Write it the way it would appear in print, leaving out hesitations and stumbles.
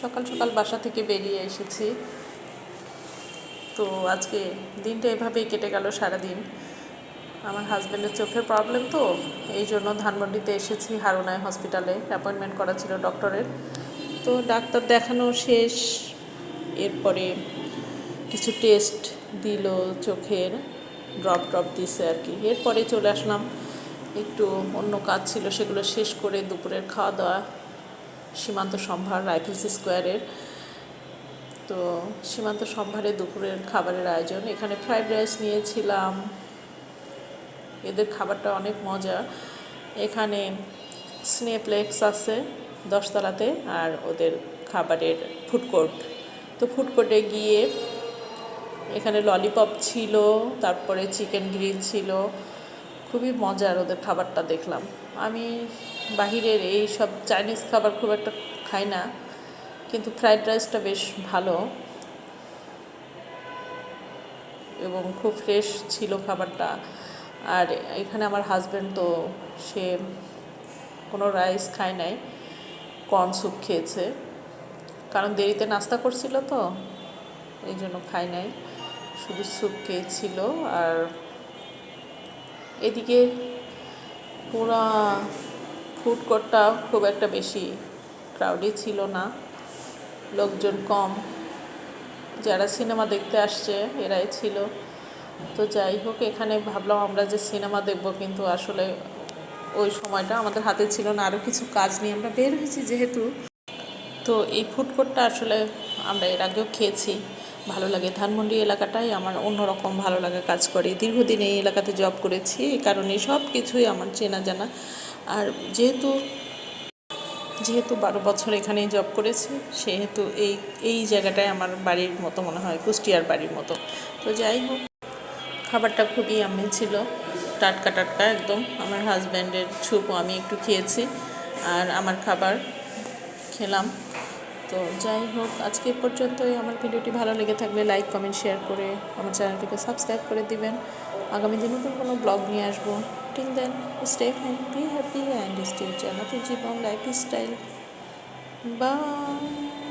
সকাল সকাল বাসা থেকে বেরিয়ে এসেছি। তো আজকে দিনটা এভাবেই কেটে গেল সারাদিন। আমার হাজব্যান্ডের চোখের প্রবলেম, তো এই জন্য ধানমন্ডিতে এসেছি, হারুনায় হসপিটালে অ্যাপয়েন্টমেন্ট করা ছিল ডক্টরের। তো ডাক্তার দেখানো শেষ, এরপরে কিছু টেস্ট দিল, চোখের ড্রপ দিছে আর কি। এরপরে চলে আসলাম, একটু অন্য কাজ ছিল সেগুলো শেষ করে দুপুরের খাওয়া দাওয়া সীমান্ত সম্ভার রাইফেলস স্কোয়ারের। তো সীমান্ত সম্ভারে দুপুরের খাবারের আয়োজন, এখানে ফ্রাইড রাইস নিয়েছিলাম। এদের খাবারটা অনেক মজা। এখানে স্নেপ্লেক্স আছে 10তলাতে, আর ওদের খাবারের ফুড কোর্ট। তো ফুড কোর্টে গিয়ে এখানে ললিপপ ছিল, তারপরে চিকেন গ্রিল ছিল, খুবই মজার ওদের খাবারটা দেখলাম। আমি বাহিরের এই সব চাইনিজ খাবার খুব একটা খাই না, কিন্তু ফ্রাইড রাইসটা বেশ ভালো এবং খুব ফ্রেশ ছিল খাবারটা। আর এখানে আমার হাজব্যান্ড, তো সে কোনো রাইস খায় নাই, কর্ন স্যুপ খেয়েছে, কারণ দেরিতে নাস্তা করছিল তো এই জন্য খায় নাই, শুধু স্যুপ খেয়েছিল। আর এদিকে পুরা ফুড কোর্টটা খুব একটা বেশি ক্রাউডি ছিল না, লোকজন কম, যারা সিনেমা দেখতে আসছে এরাই ছিল। তো যাই হোক, এখানে ভাবলাম আমরা যে সিনেমা দেখব, কিন্তু আসলে ওই সময়টা আমাদের হাতে ছিল না, আরও কিছু কাজ নিয়ে আমরা বের হয়েছি যেহেতু। তো এই ফুড কোর্টটা আসলে আমরা এর আগেও খেয়েছি, ভালো লাগে। ধানমন্ডি এলাকাটাই আমার অন্যরকম ভালো লাগা কাজ করে। দীর্ঘদিন এই এলাকাতে জব করেছি, এই কারণে সব কিছুই আমার চেনা জানা। আর যেহেতু 12 বছর এখানেই জব করেছি, সেহেতু এই জায়গাটায় আমার বাড়ির মতো মনে হয়, কুষ্টিয়ার বাড়ির মতো। তো যাই হোক, খাবারটা খুবই আমি ছিল, টাটকা একদম। আমার হাজব্যান্ডের স্যুপও আমি একটু খেয়েছি, আর আমার খাবার খেলাম। তো যাই হোক, আজকে পর্যন্তই। আমার ভিডিওটি ভালো লেগে থাকলে লাইক কমেন্ট শেয়ার করে আমার চ্যানেলটিকে সাবস্ক্রাইব করে দিবেন। আগামী দিনে নতুন কোনো ব্লগ নিয়ে আসবো। Till then, stay home, be happy and stay Jannatul Jibon lifestyle. By.